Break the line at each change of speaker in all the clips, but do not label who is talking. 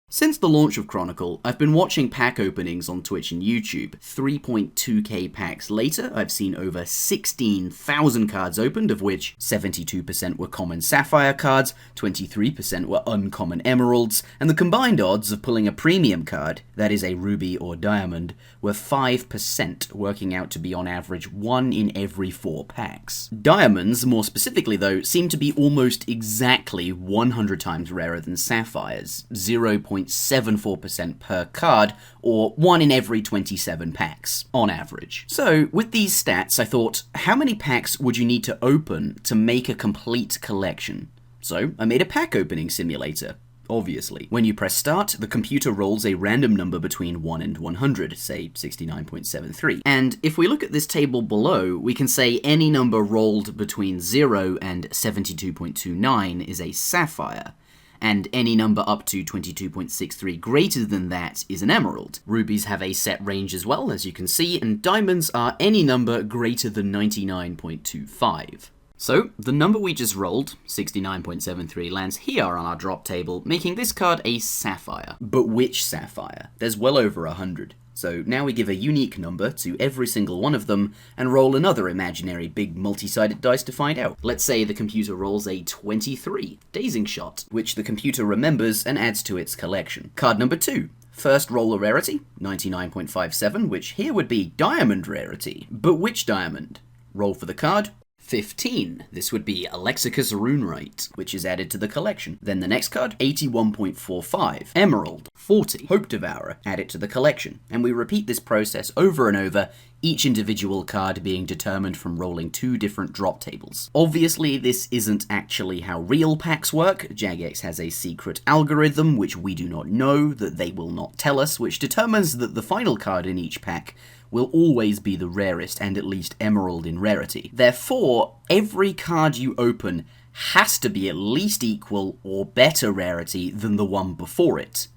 Since the launch of Chronicle, I've been watching pack openings on Twitch and YouTube. 3.2k packs later, I've seen over 16,000 cards opened, of which 72% were common Sapphire cards, 23% were uncommon Emeralds, and the combined odds of pulling a premium card, that is a Ruby or Diamond, were 5%, working out to be on average 1 in every 4 packs. Diamonds, more specifically though, seem to be almost exactly 100 times rarer than Sapphires, 0.74% per card, or 1 in every 27 packs, on average. So, with these stats, I thought, how many packs would you need to open to make a complete collection? So, I made a pack opening simulator. Obviously. When you press start, the computer rolls a random number between 1 and 100, say 69.73. And if we look at this table below, we can say any number rolled between 0 and 72.29 is a Sapphire, and any number up to 22.63 greater than that is an Emerald. Rubies have a set range as well, as you can see, and Diamonds are any number greater than 99.25. So, the number we just rolled, 69.73, lands here on our drop table, making this card a Sapphire. But which Sapphire? There's well over 100. So now we give a unique number to every single one of them, and roll another imaginary big multi-sided dice to find out. Let's say the computer rolls a 23, Dazing Shot, which the computer remembers and adds to its collection. Card number 2. First roll a rarity, 99.57, which here would be Diamond rarity. But which Diamond? Roll for the card. 15. This would be Alexicus Runewrite, which is added to the collection. Then the next card, 81.45. Emerald. 40. Hope Devourer. Add it to the collection. And we repeat this process over and over, each individual card being determined from rolling 2 different drop tables. Obviously, this isn't actually how real packs work. Jagex has a secret algorithm, which we do not know, that they will not tell us, which determines that the final card in each pack will always be the rarest and at least Emerald in rarity. Therefore, every card you open has to be at least equal or better rarity than the one before it.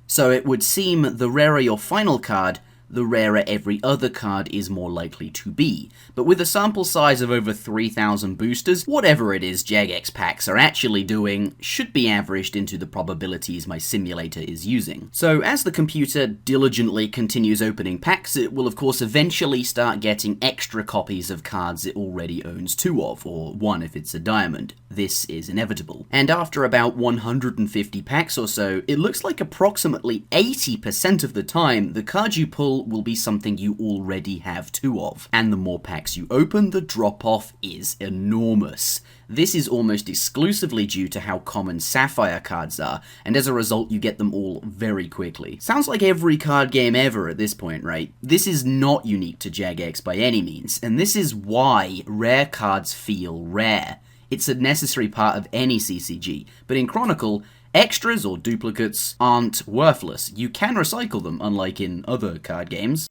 So it would seem the rarer your final card, the rarer every other card is more likely to be. But with a sample size of over 3,000 boosters, whatever it is Jagex packs are actually doing should be averaged into the probabilities my simulator is using. So as the computer diligently continues opening packs, it will of course eventually start getting extra copies of cards it already owns 2 of, or 1 if it's a Diamond. This is inevitable. And after about 150 packs or so, it looks like approximately 80% of the time, the card you pull will be something you already have 2 of. And the more packs you open, the drop-off is enormous. This is almost exclusively due to how common Sapphire cards are, and as a result you get them all very quickly. Sounds like every card game ever at this point, right? This is not unique to Jagex by any means, and this is why rare cards feel rare. It's a necessary part of any CCG, but in Chronicle, extras or duplicates aren't worthless. You can recycle them, unlike in other card games.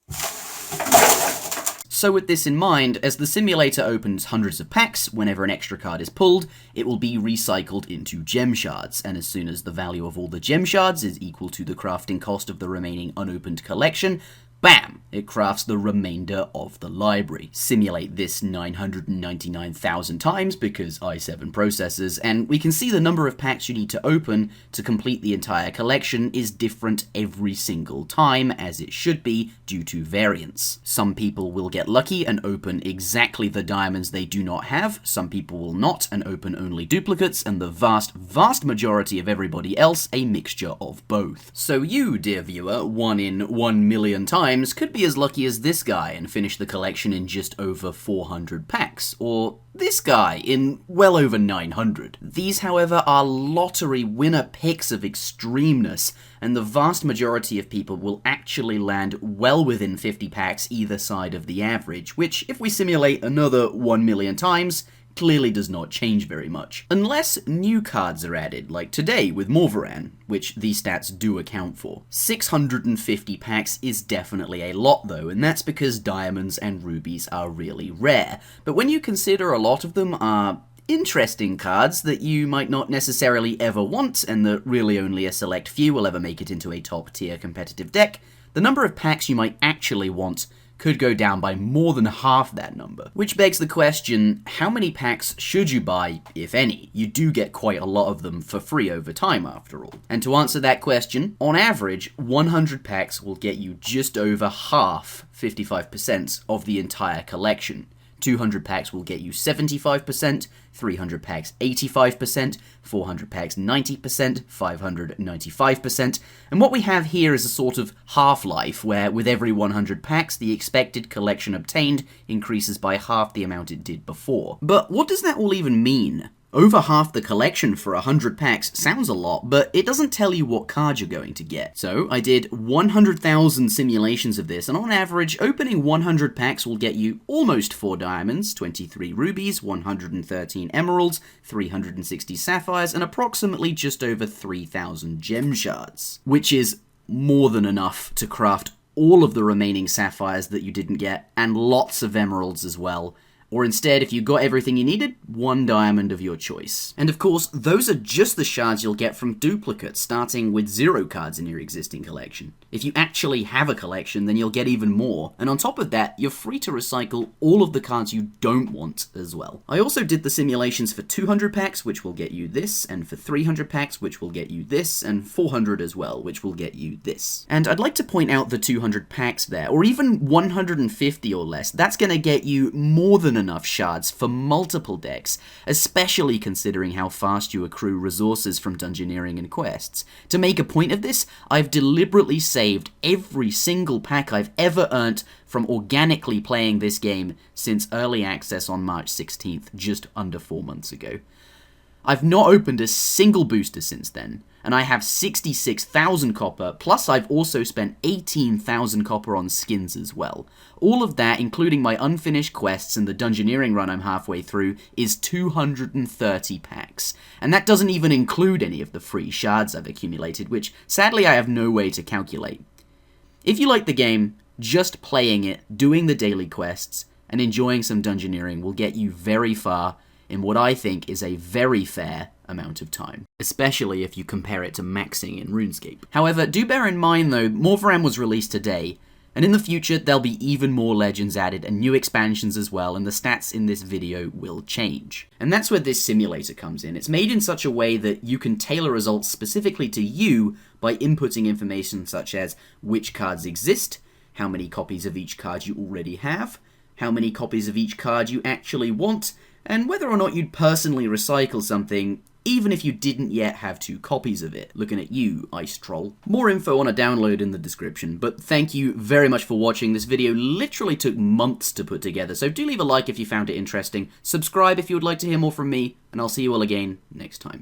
So with this in mind, as the simulator opens hundreds of packs, whenever an extra card is pulled, it will be recycled into gem shards, and as soon as the value of all the gem shards is equal to the crafting cost of the remaining unopened collection, bam! It crafts the remainder of the library. Simulate this 999,000 times because i7 processors, and we can see the number of packs you need to open to complete the entire collection is different every single time, as it should be, due to variance. Some people will get lucky and open exactly the diamonds they do not have, some people will not and open only duplicates, and the vast majority of everybody else a mixture of both. So you, dear viewer, 1 in 1 million times, could be as lucky as this guy and finish the collection in just over 400 packs, or this guy in well over 900. These, however, are lottery winner picks of extremeness, and the vast majority of people will actually land well within 50 packs either side of the average, which, if we simulate another 1 million times, clearly does not change very much. Unless new cards are added, like today with Morvaran, which these stats do account for. 650 packs is definitely a lot though, and that's because diamonds and rubies are really rare. But when you consider a lot of them are interesting cards that you might not necessarily ever want, and that really only a select few will ever make it into a top tier competitive deck, the number of packs you might actually want could go down by more than half that number. Which begs the question, how many packs should you buy, if any? You do get quite a lot of them for free over time, after all. And to answer that question, on average, 100 packs will get you just over half, 55%, of the entire collection. 200 packs will get you 75%, 300 packs 85%, 400 packs 90%, 500 95%, and what we have here is a sort of half-life where with every 100 packs the expected collection obtained increases by half the amount it did before. But what does that all even mean? Over half the collection for 100 packs sounds a lot, but it doesn't tell you what card you're going to get. So I did 100,000 simulations of this, and on average, opening 100 packs will get you almost 4 diamonds, 23 rubies, 113 emeralds, 360 sapphires, and approximately just over 3,000 gem shards, which is more than enough to craft all of the remaining sapphires that you didn't get, and lots of emeralds as well. Or instead, if you got everything you needed, 1 diamond of your choice. And of course, those are just the shards you'll get from duplicates, starting with 0 cards in your existing collection. If you actually have a collection, then you'll get even more. And on top of that, you're free to recycle all of the cards you don't want as well. I also did the simulations for 200 packs, which will get you this, and for 300 packs, which will get you this, and 400 as well, which will get you this. And I'd like to point out the 200 packs there, or even 150 or less. That's gonna get you more than enough shards for multiple decks, especially considering how fast you accrue resources from dungeoneering and quests. To make a point of this, I've deliberately saved every single pack I've ever earned from organically playing this game since early access on March 16th, just under 4 months ago. I've not opened a single booster since then, and I have 66,000 copper, plus I've also spent 18,000 copper on skins as well. All of that, including my unfinished quests and the dungeoneering run I'm halfway through, is 230 packs. And that doesn't even include any of the free shards I've accumulated, which sadly I have no way to calculate. If you like the game, just playing it, doing the daily quests, and enjoying some dungeoneering will get you very far in what I think is a very fair amount of time, especially if you compare it to maxing in RuneScape. However, do bear in mind though, Morvaran was released today, and in the future there'll be even more legends added and new expansions as well, and the stats in this video will change. And that's where this simulator comes in. It's made in such a way that you can tailor results specifically to you by inputting information such as which cards exist, how many copies of each card you already have, how many copies of each card you actually want, and whether or not you'd personally recycle something, even if you didn't yet have 2 copies of it. Looking at you, Ice Troll. More info on a download in the description, but thank you very much for watching. This video literally took months to put together, so do leave a like if you found it interesting, subscribe if you would like to hear more from me, and I'll see you all again next time.